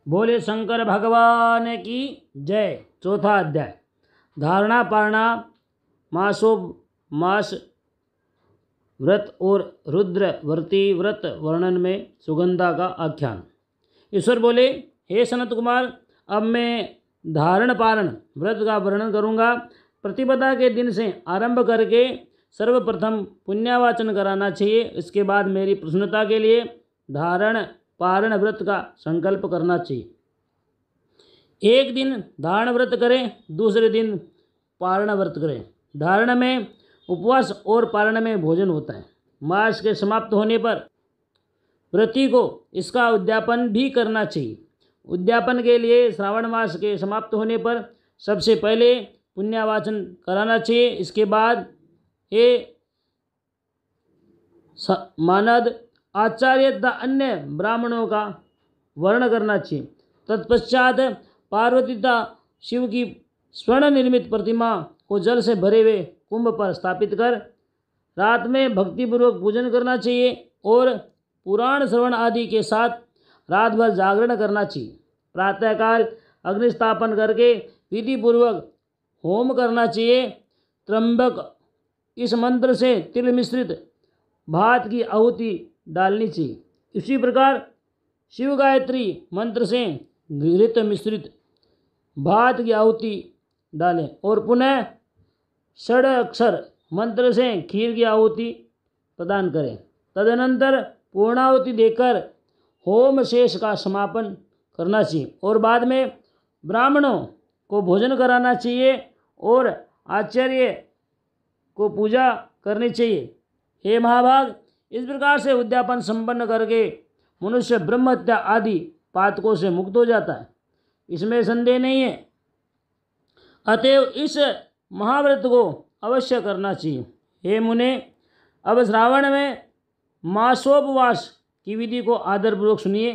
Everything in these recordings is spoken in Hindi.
बोले शंकर भगवान की जय। चौथा अध्याय धारणा पारणा मास व्रत और रुद्रवर्ती व्रत वर्णन में सुगंधा का आख्यान। ईश्वर बोले, हे सनत कुमार, अब मैं धारण पारण व्रत का वर्णन करूँगा। प्रतिपदा के दिन से आरंभ करके सर्वप्रथम पुण्यावाचन कराना चाहिए। इसके बाद मेरी प्रसन्नता के लिए धारण पारण व्रत का संकल्प करना चाहिए। एक दिन धारण व्रत करें, दूसरे दिन पारण व्रत करें। धारण में उपवास और पारण में भोजन होता है। मास के समाप्त होने पर व्रती को इसका उद्यापन भी करना चाहिए। उद्यापन के लिए श्रावण मास के समाप्त होने पर सबसे पहले पुण्यावाचन कराना चाहिए। इसके बाद हे मानद आचार्य तथा अन्य ब्राह्मणों का वर्ण करना चाहिए। तत्पश्चात पार्वती तथा शिव की स्वर्ण निर्मित प्रतिमा को जल से भरे हुए कुंभ पर स्थापित कर रात में भक्तिपूर्वक पूजन करना चाहिए और पुराण श्रवण आदि के साथ रात भर जागरण करना चाहिए। प्रातःकाल अग्निस्थापन करके विधिपूर्वक होम करना चाहिए। त्र्यंबक इस मंत्र से तिल मिश्रित भात की आहुति डालनी चाहिए। इसी प्रकार शिव गायत्री मंत्र से घृत मिश्रित भात की आहुति डालें और पुनः षड अक्षर मंत्र से खीर की आहुति प्रदान करें। तदनंतर पूर्णाहुति देकर होम शेष का समापन करना चाहिए और बाद में ब्राह्मणों को भोजन कराना चाहिए और आचार्य को पूजा करनी चाहिए। हे महाभाग, इस प्रकार से उद्यापन संपन्न करके मनुष्य ब्रह्म हत्या आदि पातकों से मुक्त हो जाता है, इसमें संदेह नहीं है। अतएव इस महाव्रत को अवश्य करना चाहिए। हे मुने, अब श्रावण में मासोपवास की विधि को आदरपूर्वक सुनिए।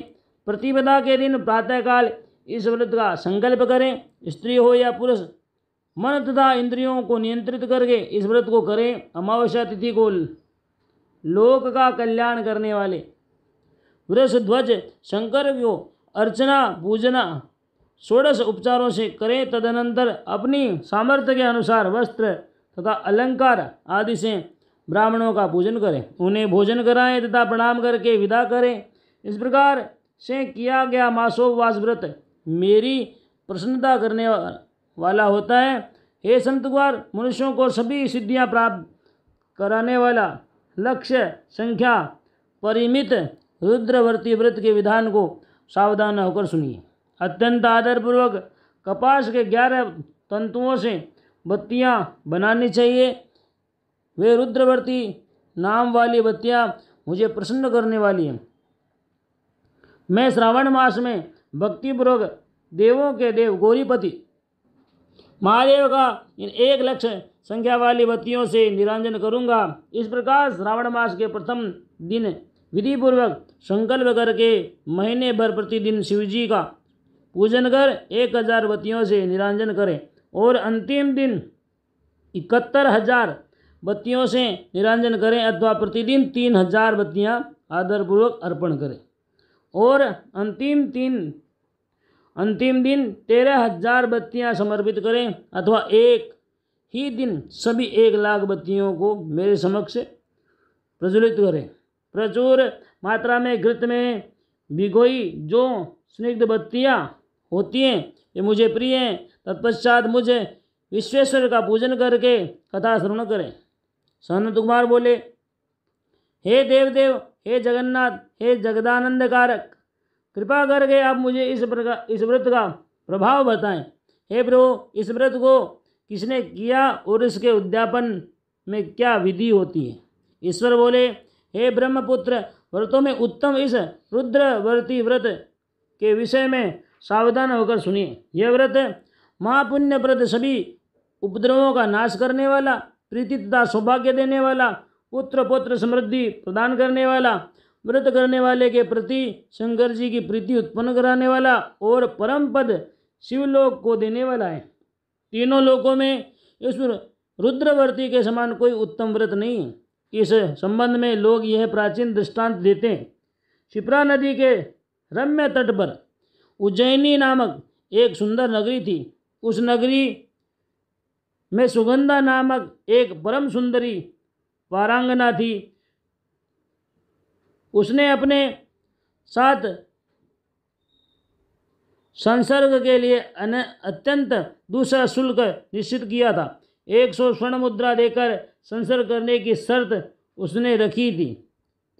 प्रतिपदा के दिन प्रातःकाल इस व्रत का संकल्प करें। स्त्री हो या पुरुष मन तथा इंद्रियों को नियंत्रित करके इस व्रत को करें। अमावस्या तिथि को लोक का कल्याण करने वाले वृषध्वज शंकर को अर्चना पूजना षोडश उपचारों से करें। तदनंतर अपनी सामर्थ्य के अनुसार वस्त्र तथा अलंकार आदि से ब्राह्मणों का पूजन करें, उन्हें भोजन कराएं तथा प्रणाम करके विदा करें। इस प्रकार से किया गया मासोपवास व्रत मेरी प्रसन्नता करने वाला होता है। हे संत कुमार, मनुष्यों को सभी सिद्धियां प्राप्त कराने वाला लक्ष्य संख्या परिमित रुद्रवर्ती व्रत के विधान को सावधान होकर सुनिए। अत्यंत आदरपूर्वक कपास के 11 तंतुओं से बत्तियां बनानी चाहिए। वे रुद्रवर्ती नाम वाली बत्तियां मुझे प्रसन्न करने वाली हैं। मैं श्रावण मास में भक्तिपूर्वक देवों के देव गौरीपति महादेव का इन 1 लाख संख्या वाली बत्तियों से निरंजन करूंगा। इस प्रकार श्रावण मास के प्रथम दिन विधिपूर्वक संकल्प करके महीने भर प्रतिदिन शिवजी का पूजन कर 1000 बत्तियों से निरंजन करें और अंतिम दिन 71,000 बत्तियों से निरंजन करें अथवा प्रतिदिन 3000 बत्तियां आदरपूर्वक अर्पण करें और अंतिम दिन 13,000 बत्तियां समर्पित करें अथवा एक ही दिन सभी 1 लाख बत्तियों को मेरे समक्ष प्रज्वलित करें। प्रचुर मात्रा में घृत में भिगोई जो स्निग्ध बत्तियां होती हैं ये मुझे प्रिय हैं। तत्पश्चात मुझे विश्वेश्वर का पूजन करके कथा श्रवण करें। सनत कुमार बोले, हे देवदेव, हे जगन्नाथ, हे जगदानंद कारक, कृपा करके आप मुझे इस व्रत का प्रभाव बताएं। हे प्रभु, इस व्रत को किसने किया और इसके उद्यापन में क्या विधि होती है। ईश्वर बोले, हे ब्रह्मपुत्र, व्रतों में उत्तम इस रुद्रवर्ती व्रत के विषय में सावधान होकर सुनिए। यह व्रत महापुण्यप्रद, सभी उपद्रवों का नाश करने वाला, प्रीति तथा सौभाग्य देने वाला, पुत्र पौत्र समृद्धि प्रदान करने वाला, व्रत करने वाले के प्रति शंकर जी की प्रीति उत्पन्न कराने वाला और परम पद शिवलोक को देने वाला है। तीनों लोकों में इस रुद्रवर्ती के समान कोई उत्तम व्रत नहीं है। इस संबंध में लोग यह प्राचीन दृष्टांत देते हैं। क्षिप्रा नदी के रम्य तट पर उज्जैनी नामक एक सुंदर नगरी थी। उस नगरी में सुगंधा नामक एक परम सुंदरी वारांगना थी। उसने अपने साथ संसर्ग के लिए अत्यंत दूसरा शुल्क निश्चित किया था। 100 स्वर्ण मुद्रा देकर संसर्ग करने की शर्त उसने रखी थी।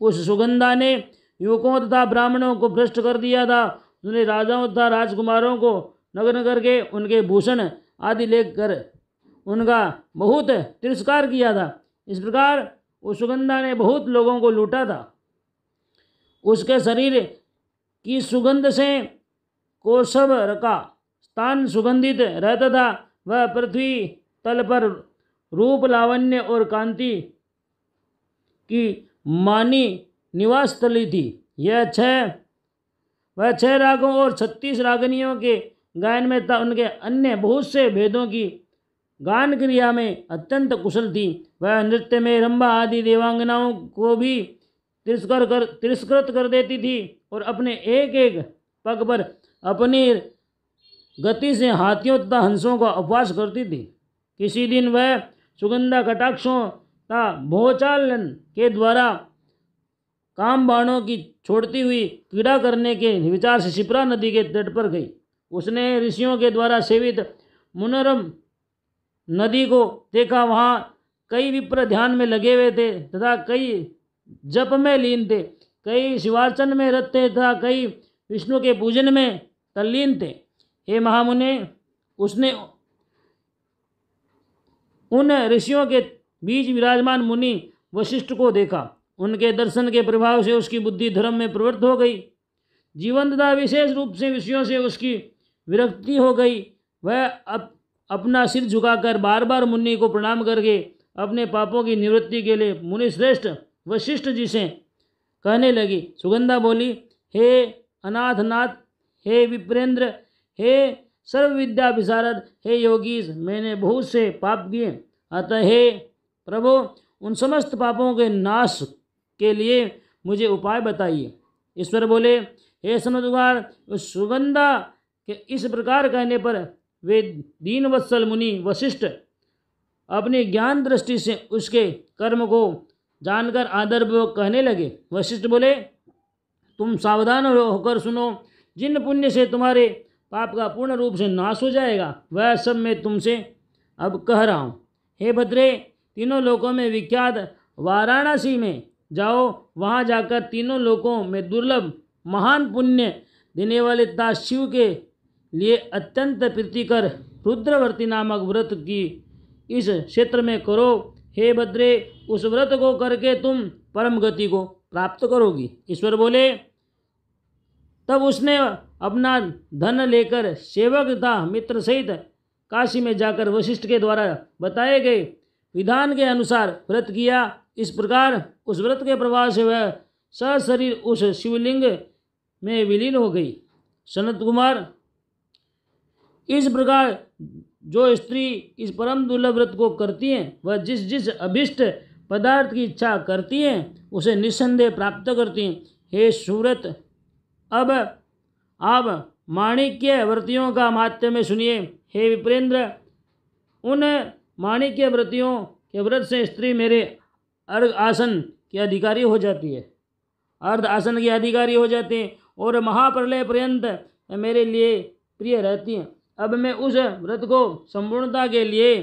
उस सुगंधा ने युवकों तथा ब्राह्मणों को भ्रष्ट कर दिया था। उसने राजाओं तथा राजकुमारों को नग्न करके उनके भूषण आदि लेकर उनका बहुत तिरस्कार किया था। इस प्रकार उस सुगंधा ने बहुत लोगों को लूटा था। उसके शरीर की सुगंध से कोसवर का स्थान सुगंधित रहता था। वह पृथ्वी तल पर रूप, लावण्य और कांति की मानी निवास स्थली थी। वह 6 रागों और 36 रागनियों के गायन में था। उनके अन्य बहुत से भेदों की गान क्रिया में अत्यंत कुशल थी। वह नृत्य में रंभा आदि देवांगनाओं को भी तिरस्कृत कर देती थी और अपने एक एक पग पर अपनी गति से हाथियों तथा हंसों का उपवास करती थी। किसी दिन वह सुगंधा कटाक्षों तथा भोचालन के द्वारा काम बाणों की छोड़ती हुई क्रीड़ा करने के विचार से शिप्रा नदी के तट पर गई। उसने ऋषियों के द्वारा सेवित मुनरम नदी को देखा। वहाँ कई विप्र ध्यान में लगे हुए थे तथा कई जप में लीन थे, कई शिवार्चन में रत थे तथा कई विष्णु के पूजन में तल्लीन थे। हे महामुने, उसने उन ऋषियों के बीच विराजमान मुनि वशिष्ठ को देखा। उनके दर्शन के प्रभाव से उसकी बुद्धि धर्म में प्रवृत्त हो गई। जीवन तथा विशेष रूप से विषयों से उसकी विरक्ति हो गई। वह अपना सिर झुकाकर बार बार मुनि को प्रणाम करके अपने पापों की निवृत्ति के लिए मुनि श्रेष्ठ वशिष्ठ जी से कहने लगी। सुगंधा बोली, हे अनाथनाथ, हे विप्रेंद्र, हे सर्व विद्या विशारद, हे योगीश, मैंने बहुत से पाप किए। अतः हे प्रभु, उन समस्त पापों के नाश के लिए मुझे उपाय बताइए। ईश्वर बोले, हे सनतकुमार, उस सुगंधा के इस प्रकार कहने पर वे दीनवत्सल मुनि वशिष्ठ अपनी ज्ञान दृष्टि से उसके कर्म को जानकर आदरपूर्वक कहने लगे। वशिष्ठ बोले, तुम सावधान होकर सुनो। जिन पुण्य से तुम्हारे पाप का पूर्ण रूप से नाश हो जाएगा, वह सब मैं तुमसे अब कह रहा हूँ। हे भद्रे, तीनों लोकों में विख्यात वाराणसी में जाओ। वहाँ जाकर तीनों लोकों में दुर्लभ महान पुण्य देने वाले तथा शिव के लिए अत्यंत प्रीतिकर रुद्रवर्ती नामक व्रत की इस क्षेत्र में करो। हे भद्रे, उस व्रत को करके तुम परम गति को प्राप्त करोगी। ईश्वर बोले, तब उसने अपना धन लेकर सेवक तथा मित्र सहित काशी में जाकर वशिष्ठ के द्वारा बताए गए विधान के अनुसार व्रत किया। इस प्रकार उस व्रत के प्रभाव से वह सशरीर उस शिवलिंग में विलीन हो गई। सनत कुमार, इस प्रकार जो स्त्री इस परम दुर्लभ व्रत को करती हैं, वह जिस जिस अभिष्ट पदार्थ की इच्छा करती हैं उसे निस्संदेह प्राप्त करती हैं। हे सुव्रत, अब आप माणिक्य व्रतियों का माहात्म्य सुनिए। हे विप्रेंद्र, उन माणिक्य व्रतियों के व्रत से स्त्री मेरे अर्घ आसन की अधिकारी हो जाती है, अर्ध आसन की अधिकारी हो जाती हैं और महाप्रलय पर्यंत मेरे लिए प्रिय रहती हैं। अब मैं उस व्रत को संपूर्णता के लिए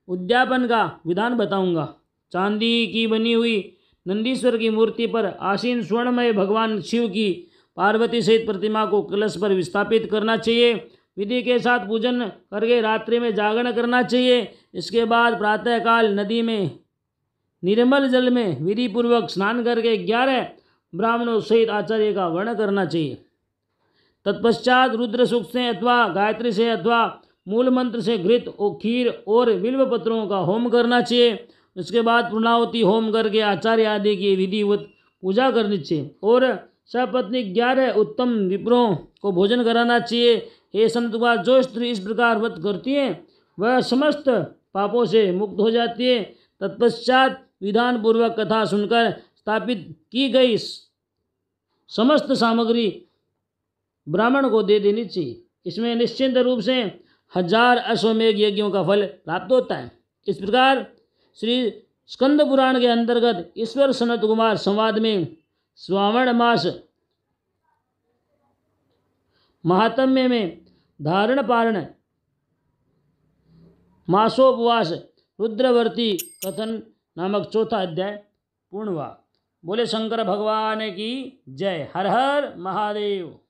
उद्यापन का विधान बताऊंगा। चांदी की बनी हुई नंदीश्वर की मूर्ति पर आसीन स्वर्णमय भगवान शिव की पार्वती सहित प्रतिमा को कलश पर विस्थापित करना चाहिए। विधि के साथ पूजन करके रात्रि में जागरण करना चाहिए। इसके बाद प्रातःकाल नदी में निर्मल जल में विधि पूर्वक स्नान करके 11 ब्राह्मणों सहित आचार्य का वर्ण करना चाहिए। तत्पश्चात रुद्र सूक्त से अथवा गायत्री से अथवा मूल मंत्र से घृत और खीर और बिल्व पत्रों का होम करना चाहिए। उसके बाद पूर्णाहुति होम करके आचार्य आदि की विधिवत पूजा करनी चाहिए और सपत्नी 11 उत्तम विप्रों को भोजन कराना चाहिए। हे संतकुमार, जो स्त्री इस प्रकार व्रत करती है वह समस्त पापों से मुक्त हो जाती है। तत्पश्चात विधान पूर्वक कथा सुनकर स्थापित की गई समस्त सामग्री ब्राह्मण को दे देनी चाहिए। इसमें निश्चिंत रूप से 1000 अश्वमेघ यज्ञों का फल प्राप्त होता है। इस प्रकार श्री स्कंद पुराण के अंतर्गत ईश्वर सनत कुमार संवाद में श्रावण मास महात्म्य में धारण पारण मासोपवास रुद्रवर्ती कथन नामक चौथा अध्याय पूर्ण हुआ। बोले शंकर भगवान की जय। हर हर महादेव।